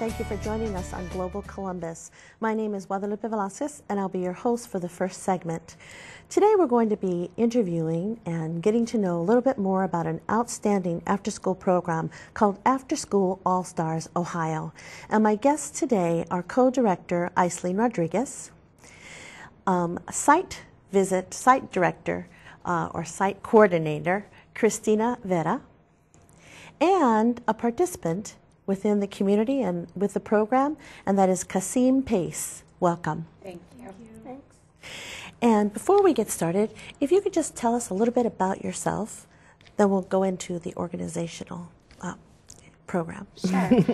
thank you for joining us on Global Columbus. My name is Guadalupe Velasquez, and I'll be your host for the first segment. Today we're going to be interviewing and getting to know a little bit more about an outstanding after-school program called After School All-Stars Ohio. And my guests today are co-director Aislinn Rodriguez, site director or site coordinator Cristina Vera, and a participant within the community and with the program, and that is Kasim Pace. Welcome. Thank you. Thanks. And before we get started, if you could just tell us a little bit about yourself, then we'll go into the organizational program. Sure.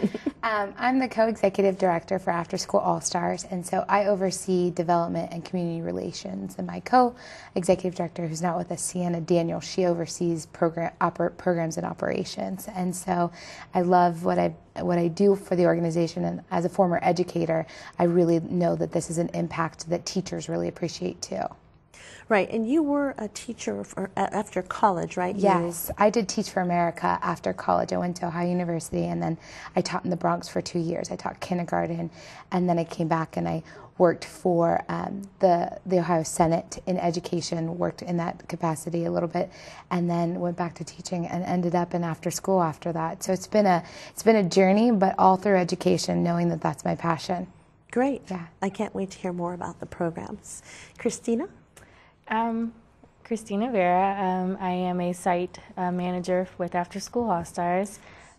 I'm the co-executive director for After School All-Stars, and so I oversee development and community relations. And my co-executive director, who's not with us, Sienna Daniel, she oversees programs and operations. And so I love what I do for the organization, and as a former educator, I really know that this is an impact that teachers really appreciate too. Right, and you were a teacher after college, right? Yes, I did Teach for America after college. I went to Ohio University, and then I taught in the Bronx for 2 years. I taught kindergarten, and then I came back and I worked for the Ohio Senate in education, worked in that capacity a little bit, and then went back to teaching and ended up in after school after that. So it's been a journey, but all through education, knowing that that's my passion. Great. Yeah. I can't wait to hear more about the programs. Christina? Cristina Vera. I am a site manager with After School All-Stars.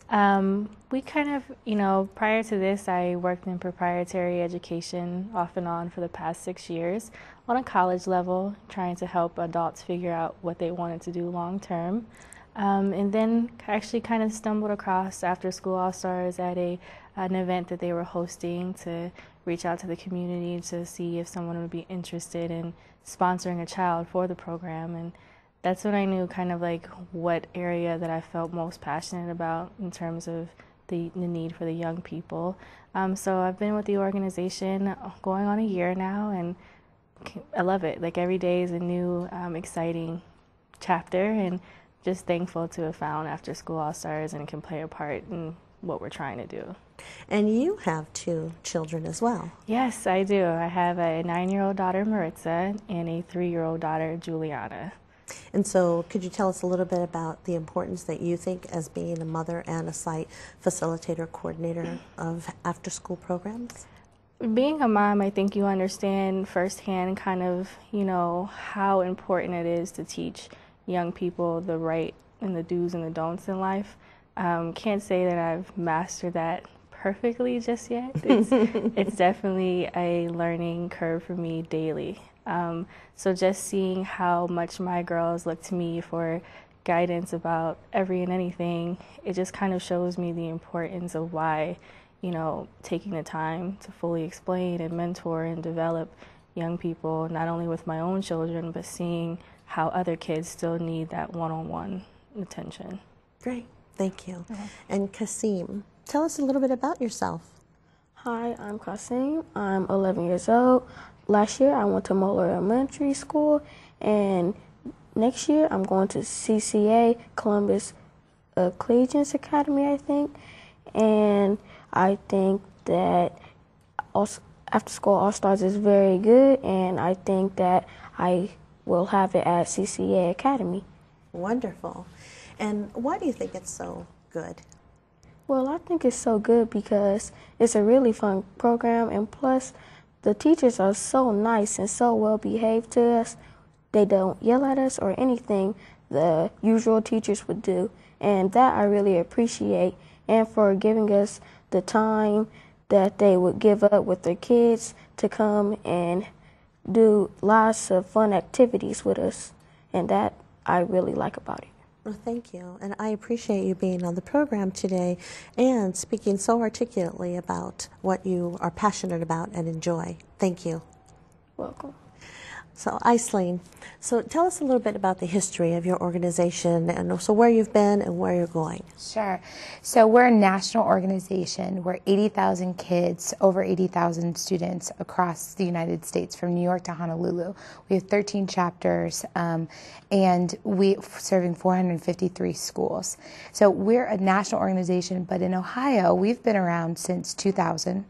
We kind of, prior to this, I worked in proprietary education off and on for the past 6 years on a college level, trying to help adults figure out what they wanted to do long term. And then actually kind of stumbled across After School All-Stars at an event that they were hosting to reach out to the community to see if someone would be interested in sponsoring a child for the program. And that's when I knew kind of like what area that I felt most passionate about in terms of the need for the young people. So I've been with the organization going on a year now, and I love it. Like every day is a new exciting chapter, and just thankful to have found After School All-Stars and can play a part in what we're trying to do. And you have 2 children as well. Yes, I do. I have a 9-year-old daughter, Maritza, and a 3-year-old daughter, Juliana. And so could you tell us a little bit about the importance that you think as being a mother and a site facilitator coordinator of after-school programs? Being a mom, I think you understand firsthand kind of, how important it is to teach young people the right and the do's and the don'ts in life. Can't say that I've mastered that perfectly just yet. It's definitely a learning curve for me daily. So just seeing how much my girls look to me for guidance about every and anything, it just kind of shows me the importance of why, taking the time to fully explain and mentor and develop young people, not only with my own children, but seeing how other kids still need that one-on-one attention. Great. Thank you. And Kasim, tell us a little bit about yourself. Hi, I'm Kasim. I'm 11 years old. Last year, I went to Moeller Elementary School, and next year, I'm going to CCA, Columbus Collegiate Academy, I think. And I think that After School All-Stars is very good, and I think that I will have it at CCA Academy. Wonderful. And why do you think it's so good? Well, I think it's so good because it's a really fun program, and plus the teachers are so nice and so well behaved to us. They don't yell at us or anything the usual teachers would do, and that I really appreciate, and for giving us the time that they would give up with their kids to come and do lots of fun activities with us, and that I really like about it. Well, thank you, and I appreciate you being on the program today and speaking so articulately about what you are passionate about and enjoy. Thank you. Welcome. So, Iceland, so tell us a little bit about the history of your organization and also where you've been and where you're going. Sure. So we're a national organization. We're 80,000 kids, over 80,000 students across the United States, from New York to Honolulu. We have 13 chapters, and we're serving 453 schools. So we're a national organization, but in Ohio, we've been around since 2000.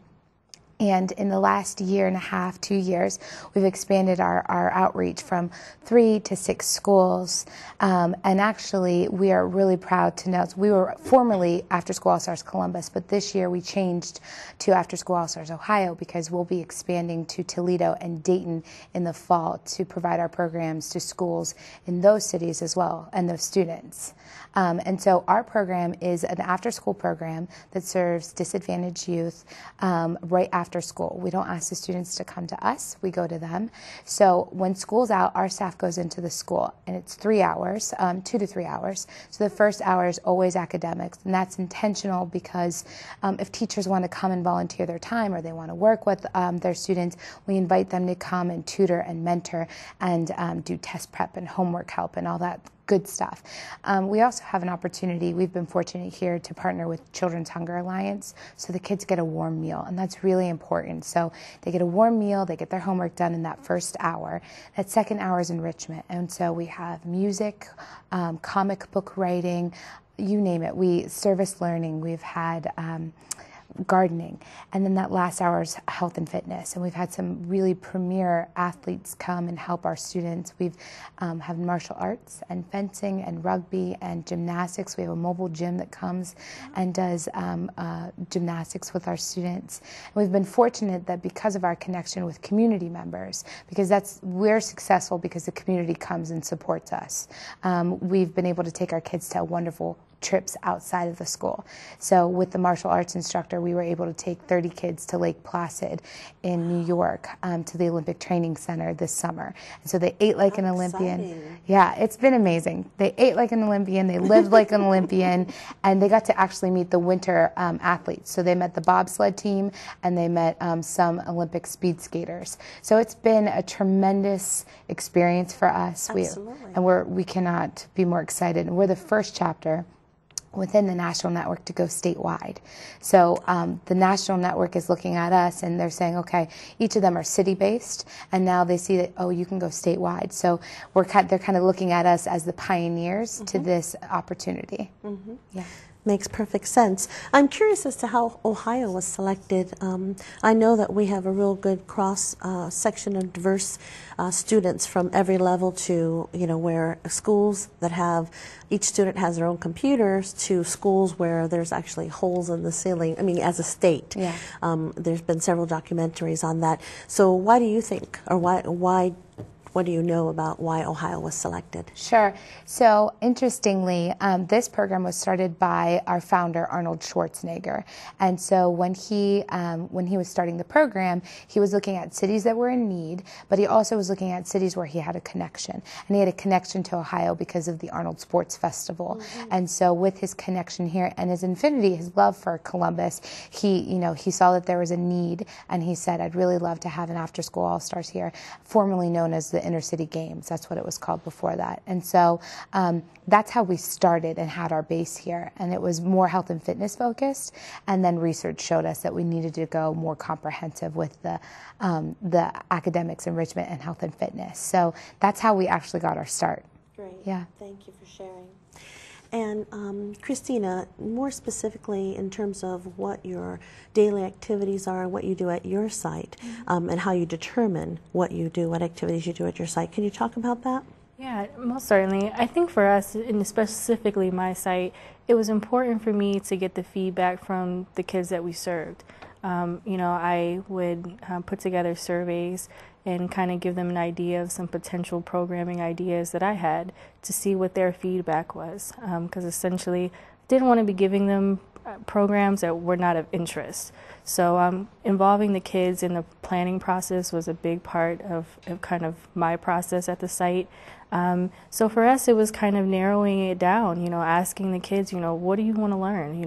And in the last year and a half, 2 years, we've expanded our outreach from 3 to 6 schools. And actually, we are really proud to note, we were formerly After School All-Stars Columbus, but this year we changed to After School All-Stars Ohio because we'll be expanding to Toledo and Dayton in the fall to provide our programs to schools in those cities as well, and those students. And so our program is an after-school program that serves disadvantaged youth right after school. We don't ask the students to come to us, we go to them. So when school's out, our staff goes into the school, and it's 3 hours, 2 to 3 hours. So the first hour is always academics, and that's intentional because if teachers want to come and volunteer their time or they want to work with their students, we invite them to come and tutor and mentor and do test prep and homework help and all that good stuff. We also have an opportunity, we've been fortunate here to partner with Children's Hunger Alliance, so the kids get a warm meal, and that's really important. So they get a warm meal, they get their homework done in that first hour. That second hour is enrichment, and so we have music, comic book writing, you name it. We service learning, we've had gardening, and then that last hour is health and fitness, and we've had some really premier athletes come and help our students. We've have martial arts and fencing and rugby and gymnastics. We have a mobile gym that comes and does gymnastics with our students. And we've been fortunate that because of our connection with community members, because we're successful because the community comes and supports us. We've been able to take our kids to wonderful trips outside of the school. So with the martial arts instructor, we were able to take 30 kids to Lake Placid in New York, to the Olympic Training Center this summer. And so they ate like an Olympian. Exciting. Yeah, it's been amazing. They ate like an Olympian, they lived like an Olympian, and they got to actually meet the winter athletes. So they met the bobsled team, and they met some Olympic speed skaters. So it's been a tremendous experience for us. Absolutely. We cannot be more excited. And we're the first chapter within the national network to go statewide. So the national network is looking at us and they're saying, okay, each of them are city-based, and now they see that, oh, you can go statewide. So they're kind of looking at us as the pioneers to this opportunity. Yeah. Makes perfect sense. I'm curious as to how Ohio was selected. I know that we have a real good cross section of diverse students from every level to, where schools that have, each student has their own computers, to schools where there's actually holes in the ceiling, as a state. Yeah. There's been several documentaries on that. So why do you think, or what do you know about why Ohio was selected? Sure. So interestingly, this program was started by our founder, Arnold Schwarzenegger. And so when he was starting the program, he was looking at cities that were in need, but he also was looking at cities where he had a connection. And he had a connection to Ohio because of the Arnold Sports Festival. And so with his connection here and his affinity, his love for Columbus, he saw that there was a need, and he said, I'd really love to have an after-school All-Stars here, formerly known as the Inner City Games. That's what it was called before that. And so that's how we started and had our base here. And it was more health and fitness focused. And then research showed us that we needed to go more comprehensive with the academics, enrichment, and health and fitness. So that's how we actually got our start. Great. Yeah. Thank you for sharing. And Christina, more specifically in terms of what your daily activities are and what you do at your site, and how you determine what activities you do at your site. Can you talk about that? Yeah, most certainly. I think for us, and specifically my site, it was important for me to get the feedback from the kids that we served. I would put together surveys and kind of give them an idea of some potential programming ideas that I had to see what their feedback was. Because essentially, I didn't want to be giving them programs that were not of interest. So involving the kids in the planning process was a big part of kind of my process at the site. So for us, it was kind of narrowing it down, asking the kids, what do you want to learn?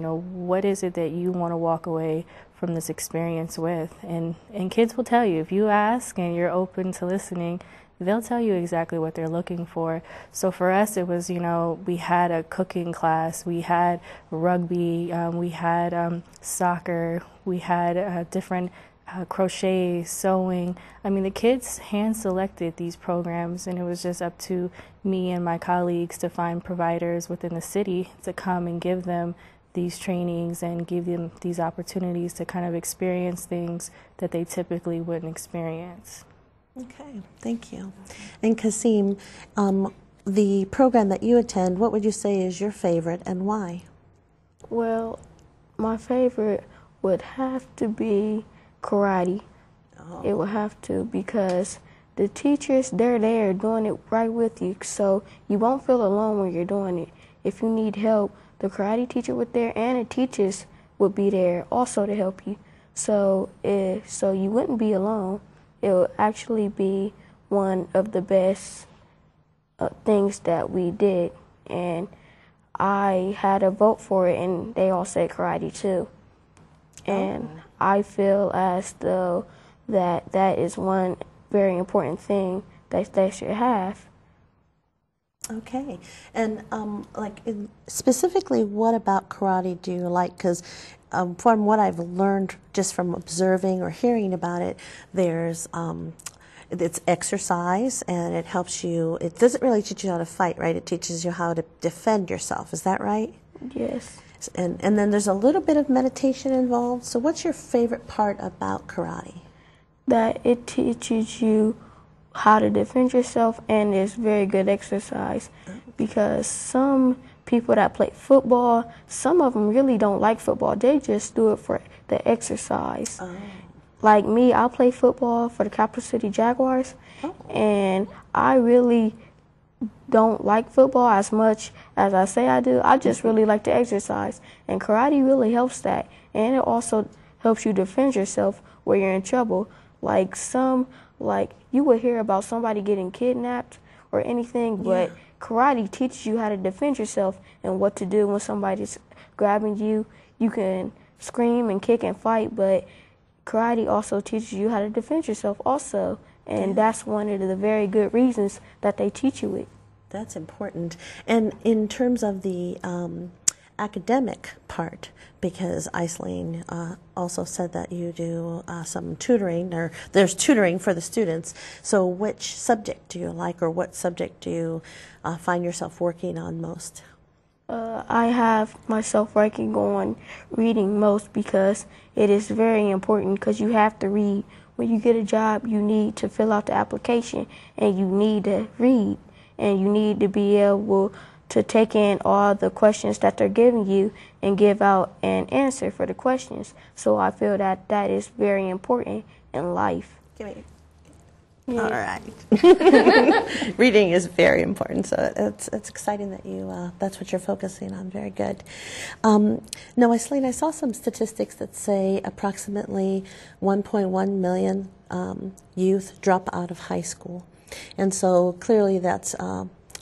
What is it that you want to walk away from this experience with? And kids will tell you, if you ask and you're open to listening, they'll tell you exactly what they're looking for. So for us, it was, we had a cooking class, we had rugby, we had soccer, we had different crochet, sewing. I mean, the kids hand selected these programs, and it was just up to me and my colleagues to find providers within the city to come and give them these trainings and give them these opportunities to kind of experience things that they typically wouldn't experience. Okay, thank you. And Kasim, the program that you attend, what would you say is your favorite and why? Well, my favorite would have to be karate. Oh. It would have to, because the teachers, they're there doing it right with you, so you won't feel alone when you're doing it. If you need help, the karate teacher would there, and the teachers would be there also to help you. So you wouldn't be alone. It would actually be one of the best things that we did, and I had a vote for it, and they all said karate too. And I feel as though that is one very important thing that they should have. Okay, and specifically, what about karate do you like? Because from what I've learned just from observing or hearing about it, there's it's exercise, and it helps you. It doesn't really teach you how to fight, right? It teaches you how to defend yourself. Is that right? Yes. And then there's a little bit of meditation involved. So what's your favorite part about karate? That it teaches you how to defend yourself, and it's very good exercise, because some people that play football, some of them really don't like football. They just do it for the exercise. Oh. Like me, I play football for the Capital City Jaguars, and I really don't like football as much as I say I do. I just really like to exercise, and karate really helps that, and it also helps you defend yourself where you're in trouble. Like you would hear about somebody getting kidnapped or anything, but karate teaches you how to defend yourself and what to do when somebody's grabbing you. You can scream and kick and fight, but karate also teaches you how to defend yourself also, and that's one of the very good reasons that they teach you it. That's important. And in terms of the academic part, because Iceline also said that you do some tutoring, or there's tutoring for the students. So which subject do you like, or what subject do you find yourself working on most? I have myself working on reading most, because it is very important, because you have to read. When you get a job, you need to fill out the application, and you need to read, and you need to be able to take in all the questions that they're giving you and give out an answer for the questions. So I feel that that is very important in life. All right. Reading is very important, so it's exciting that you that's what you're focusing on. Very good. Now, Iceline, I saw some statistics that say approximately 1.1 million youth drop out of high school, and so clearly that's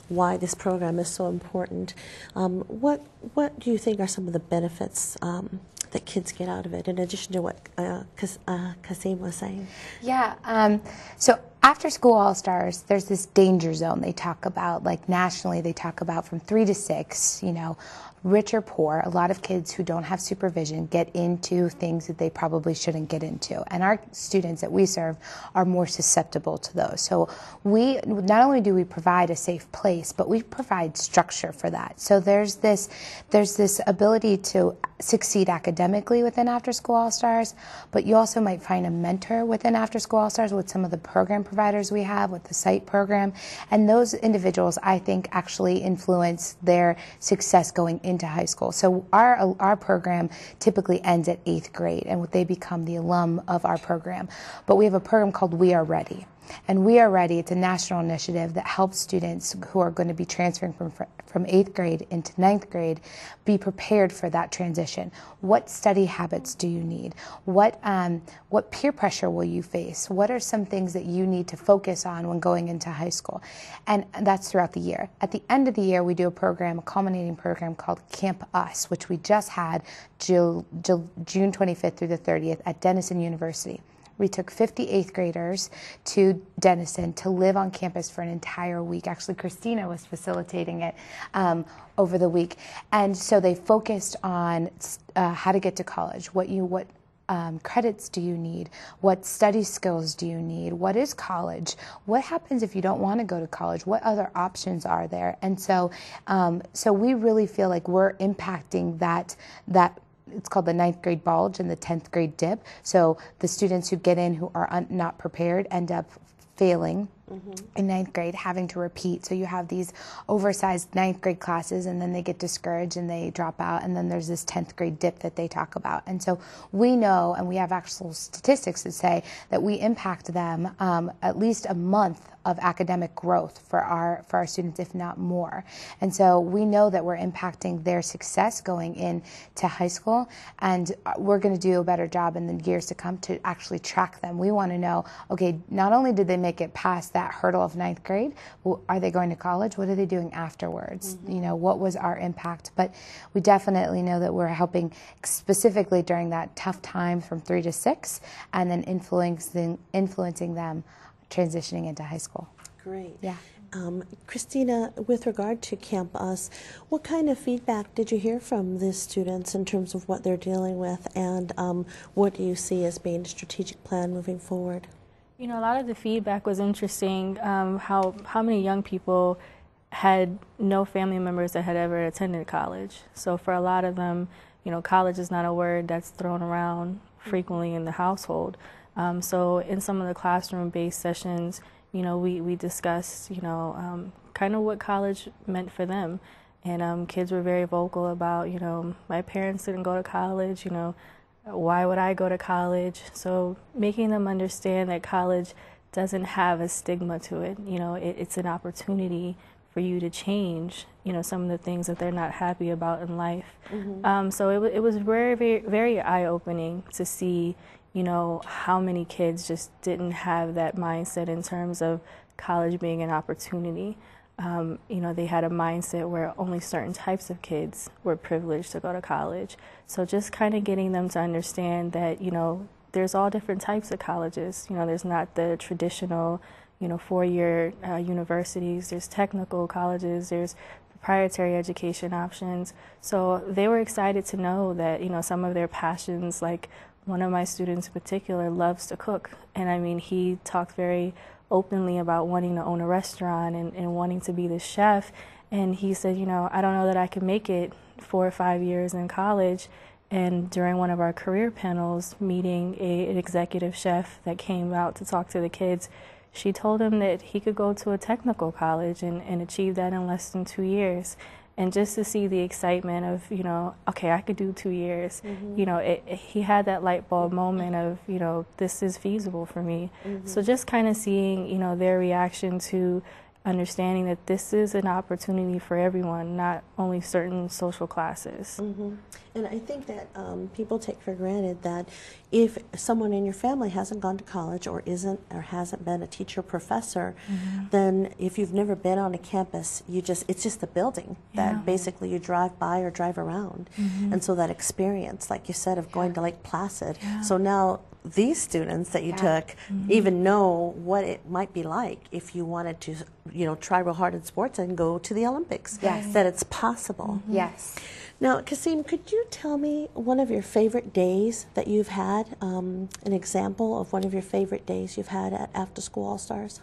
why this program is so important. What do you think are some of the benefits that kids get out of it, in addition to what Kasim was saying? Yeah, so after school All-Stars, there's this danger zone they talk about, like nationally they talk about from 3 to 6, rich or poor. A lot of kids who don't have supervision get into things that they probably shouldn't get into. And our students that we serve are more susceptible to those. So we, not only do we provide a safe place, but we provide structure for that. So there's this ability to succeed academically within After School All-Stars, but you also might find a mentor within After School All-Stars with some of the program providers we have with the SITE program. And those individuals, I think, actually influence their success going into high school. So our program typically ends at 8th grade, and they become the alum of our program. But we have a program called We Are Ready. And We Are Ready, it's a national initiative that helps students who are going to be transferring from 8th grade into 9th grade be prepared for that transition. What study habits do you need? What peer pressure will you face? What are some things that you need to focus on when going into high school? And that's throughout the year. At the end of the year, we do a culminating program called Camp Us, which we just had June 25th through the 30th at Denison University. We took 50 8th graders to Denison to live on campus for an entire week. Actually, Christina was facilitating it over the week. And so they focused on how to get to college, what credits do you need? What study skills do you need? What is college? What happens if you don't want to go to college? What other options are there? And so, so we really feel like we're impacting that it's called the 9th grade bulge and the 10th grade dip. So the students who get in who are not prepared end up failing in 9th grade, having to repeat. So you have these oversized 9th grade classes, and then they get discouraged and they drop out, and then there's this 10th grade dip that they talk about. And so we know, and we have actual statistics that say that we impact them at least a month of academic growth for our students, if not more. And so we know that we're impacting their success going into high school, and we're going to do a better job in the years to come to actually track them. We want to know, okay, not only did they make it past that hurdle of 9th grade, well, are they going to college? What are they doing afterwards? You know, what was our impact? But we definitely know that we're helping specifically during that tough time from 3 to 6, and then influencing them transitioning into high school. Great. Yeah. Christina, with regard to Camp Us, what kind of feedback did you hear from the students in terms of what they're dealing with, and what do you see as being a strategic plan moving forward? You know, a lot of the feedback was interesting, how many young people had no family members that had ever attended college. So for a lot of them, you know, college is not a word that's thrown around frequently in the household. So in some of the classroom-based sessions, you know, we discussed, you know, kind of what college meant for them. And kids were very vocal about, you know, my parents didn't go to college, you know, why would I go to college? So making them understand that college doesn't have a stigma to it. You know, it's an opportunity for you to change, you know, some of the things that they're not happy about in life. So it was very, very, very eye-opening to see, you know, how many kids just didn't have that mindset in terms of college being an opportunity. You know, they had a mindset where only certain types of kids were privileged to go to college. So just kind of getting them to understand that, you know, there's all different types of colleges. You know, there's not the traditional, you know, 4-year universities. There's technical colleges. There's proprietary education options. So they were excited to know that, you know, some of their passions, like one of my students in particular loves to cook. And I mean, he talked very openly about wanting to own a restaurant and wanting to be the chef. And he said, you know, I don't know that I can make it 4 or 5 years in college. And during one of our career panels, meeting an executive chef that came out to talk to the kids, she told him that he could go to a technical college and achieve that in less than 2 years. And just to see the excitement of, you know, okay, I could do 2 years. You know, he had that light bulb moment of, you know, this is feasible for me. So just kind of seeing, you know, their reaction to understanding that this is an opportunity for everyone, not only certain social classes. And I think that people take for granted that if someone in your family hasn't gone to college or hasn't been a teacher professor, then if you've never been on a campus, it's just a building that basically you drive by or drive around. And so that experience, like you said, of going to Lake Placid. So now these students that you took even know what it might be like if you wanted to, you know, try real hard in sports and go to the Olympics. That it's possible. Yes. Now, Kasim, could you tell me one of your favorite days that you've had, an example of one of your favorite days you've had at After School All-Stars?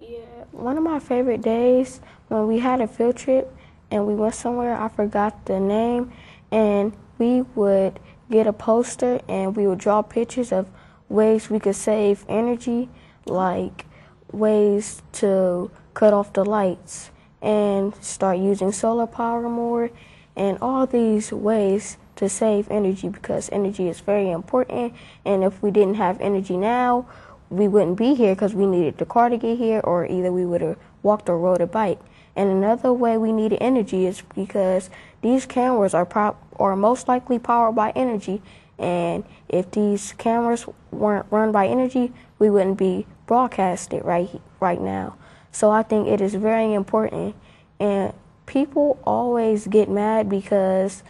Yeah, one of my favorite days when we had a field trip and we went somewhere, I forgot the name, and we would get a poster and we would draw pictures of ways we could save energy, like ways to cut off the lights and start using solar power more, and all these ways to save energy, because energy is very important. And if we didn't have energy now, we wouldn't be here because we needed the car to get here, or either we would have walked or rode a bike. And another way we needed energy is because these cameras are most likely powered by energy, and if these cameras weren't run by energy, we wouldn't be broadcasted right now. So I think it is very important, and people always get mad because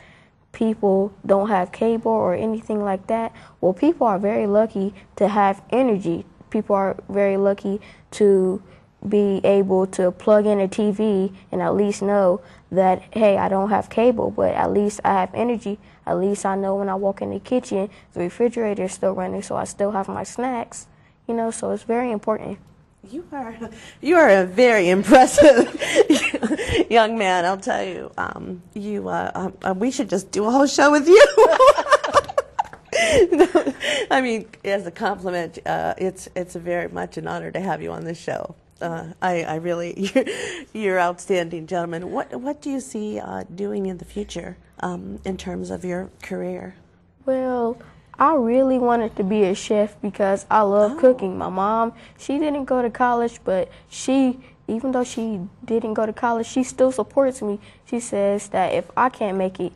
people don't have cable or anything like that. Well, people are very lucky to have energy. People are very lucky to be able to plug in a TV and at least know that, hey, I don't have cable, but at least I have energy. At least I know when I walk in the kitchen, the refrigerator is still running, so I still have my snacks. You know, so it's very important. You are a very impressive young man, I'll tell you. We should just do a whole show with you. No, I mean, as a compliment, it's very much an honor to have you on this show. I really, you're outstanding, gentlemen. What do you see doing in the future in terms of your career? Well, I really wanted to be a chef because I love cooking. My mom, she didn't go to college, but even though she didn't go to college, she still supports me. She says that if I can't make it,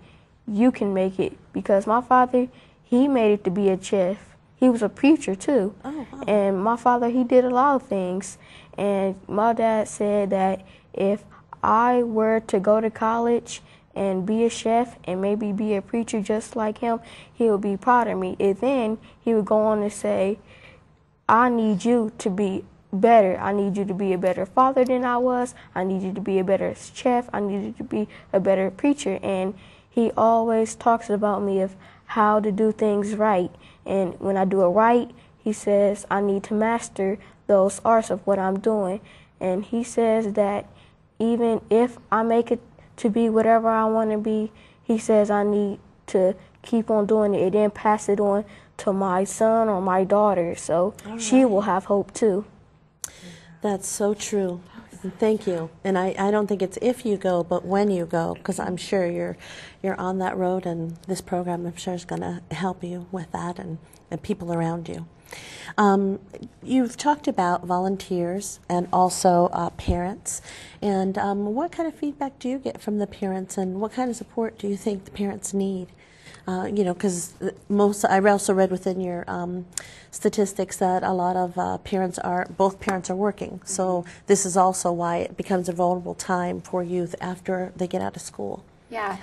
you can make it. Because my father, he made it to be a chef. He was a preacher too. Oh, wow. And my father, he did a lot of things. And my dad said that if I were to go to college and be a chef and maybe be a preacher just like him, he would be proud of me. And then he would go on to say, I need you to be better. I need you to be a better father than I was. I need you to be a better chef. I need you to be a better preacher. And he always talks about me of how to do things right. And when I do it right, he says I need to master those arts of what I'm doing. And he says that even if I make it to be whatever I want to be, he says I need to keep on doing it and then pass it on to my son or my daughter, so she will have hope too. That's so true. Thank you. And I don't think it's if you go, but when you go, because I'm sure you're on that road, and this program, I'm sure, is going to help you with that and people around you. You've talked about volunteers and also parents, and what kind of feedback do you get from the parents, and what kind of support do you think the parents need? Because I also read within your statistics that a lot of both parents are working, so this is also why it becomes a vulnerable time for youth after they get out of school. Yeah.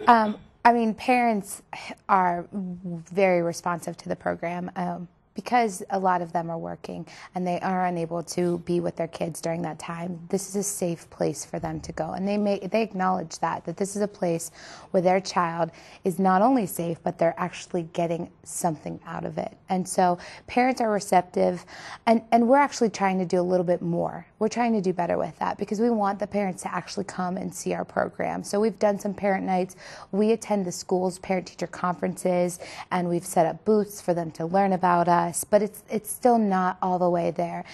I mean, parents are very responsive to the program. Because a lot of them are working and they are unable to be with their kids during that time, this is a safe place for them to go. And they acknowledge that this is a place where their child is not only safe, but they're actually getting something out of it. And so parents are receptive, and we're actually trying to do a little bit more. We're trying to do better with that because we want the parents to actually come and see our program. So we've done some parent nights. We attend the school's parent-teacher conferences, and we've set up booths for them to learn about us. But it's still not all the way there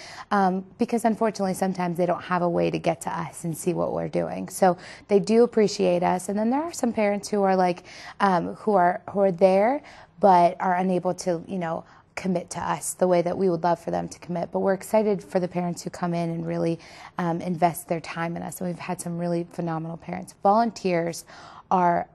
because unfortunately sometimes they don't have a way to get to us and see what we're doing. So they do appreciate us, and then there are some parents who are like who are there but are unable to commit to us the way that we would love for them to commit. But we're excited for the parents who come in and really invest their time in us. And we've had some really phenomenal parents. Volunteers are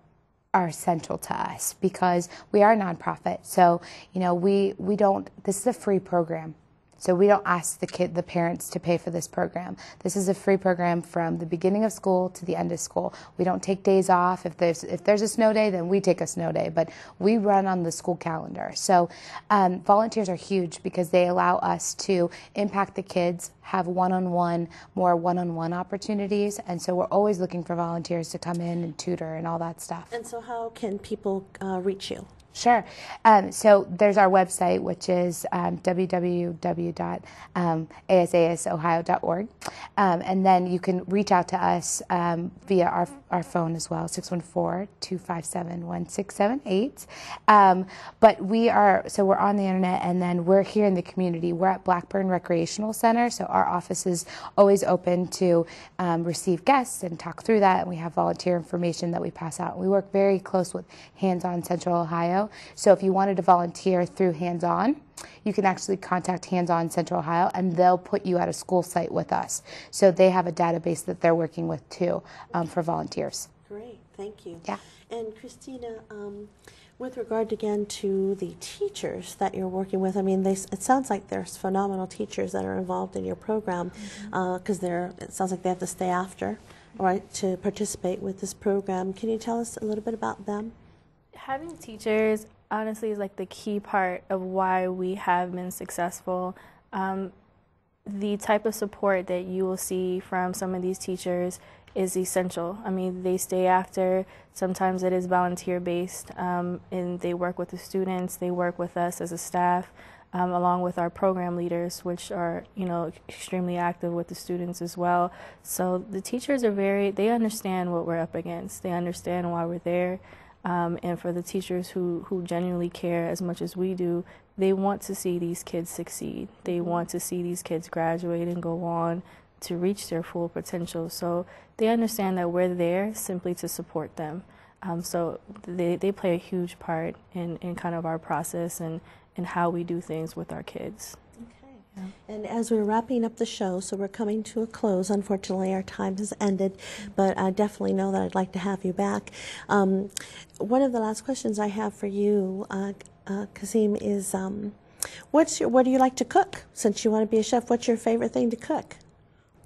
essential to us because we are a nonprofit. So, we don't, this is a free program. So we don't ask the parents to pay for this program. This is a free program from the beginning of school to the end of school. We don't take days off. If there's a snow day, then we take a snow day, but we run on the school calendar. So volunteers are huge because they allow us to impact the kids, have more one-on-one opportunities, and so we're always looking for volunteers to come in and tutor and all that stuff. And so how can people reach you? Sure. So there's our website, which is www.asasohio.org. And then you can reach out to us via our phone as well, 614-257-1678. But we're on the internet, and then we're here in the community. We're at Blackburn Recreational Center, so our office is always open to receive guests and talk through that, and we have volunteer information that we pass out. We work very close with Hands On Central Ohio. So if you wanted to volunteer through Hands On, you can actually contact Hands On Central Ohio, and they'll put you at a school site with us. So they have a database that they're working with too for volunteers. Great, thank you. Yeah. And Christina, with regard again to the teachers that you're working with, I mean, it sounds like there's phenomenal teachers that are involved in your program because it sounds like they have to stay after, right, to participate with this program. Can you tell us a little bit about them? Having teachers honestly is like the key part of why we have been successful. The type of support that you will see from some of these teachers is essential. I mean, they stay after. Sometimes it is volunteer based, and they work with the students. They work with us as a staff, along with our program leaders, which are, you know, extremely active with the students as well. So the teachers are they understand what we're up against. They understand why we're there. And for the teachers who genuinely care as much as we do, they want to see these kids succeed. They want to see these kids graduate and go on to reach their full potential. So they understand that we're there simply to support them. So they play a huge part in kind of our process and how we do things with our kids. And as we're wrapping up the show, so we're coming to a close. Unfortunately, our time has ended, but I definitely know that I'd like to have you back. One of the last questions I have for you, Kasim, is what do you like to cook? Since you want to be a chef, what's your favorite thing to cook?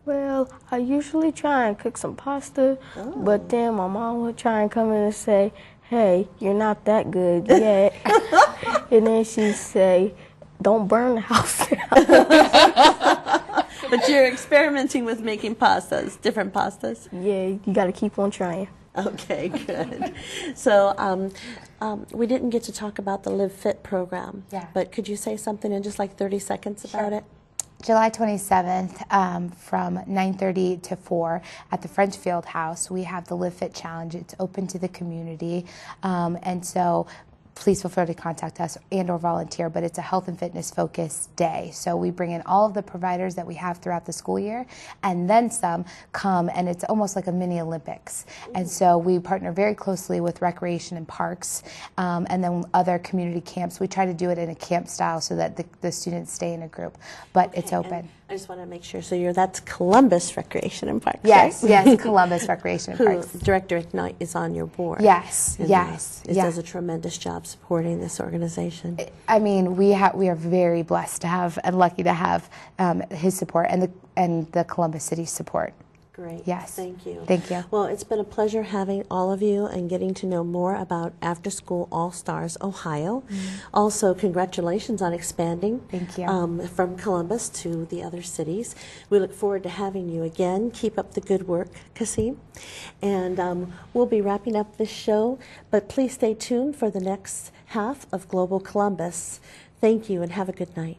Well, I usually try and cook some pasta, but then my mom would try and come in and say, "Hey, you're not that good yet." And then she'd say, "Don't burn the house down." But you're experimenting with making pastas, different pastas? Yeah, you got to keep on trying. Okay, good. So we didn't get to talk about the Live Fit program, but could you say something in just like 30 seconds about it? July 27th from 9:30 to 4 at the French Field House. We have the Live Fit Challenge. It's open to the community, and so please feel free to contact us and or volunteer, but it's a health and fitness focused day. So we bring in all of the providers that we have throughout the school year, and then some come, and it's almost like a mini Olympics. And so we partner very closely with recreation and parks, and then other community camps. We try to do it in a camp style so that the students stay in a group, but it's open. I just want to make sure, so that's Columbus Recreation and Parks, yes, right? Yes, Columbus Recreation and Parks. Director Ignite is on your board. Yes, yes. It does a tremendous job supporting this organization. I mean, we are very blessed to have and lucky to have his support and the Columbus City support. Great. Yes. Thank you. Thank you. Well, it's been a pleasure having all of you and getting to know more about After School All Stars Ohio. Also, congratulations on expanding. Thank you. From Columbus to the other cities. We look forward to having you again. Keep up the good work, Kasim. And we'll be wrapping up this show, but please stay tuned for the next half of Global Columbus. Thank you and have a good night.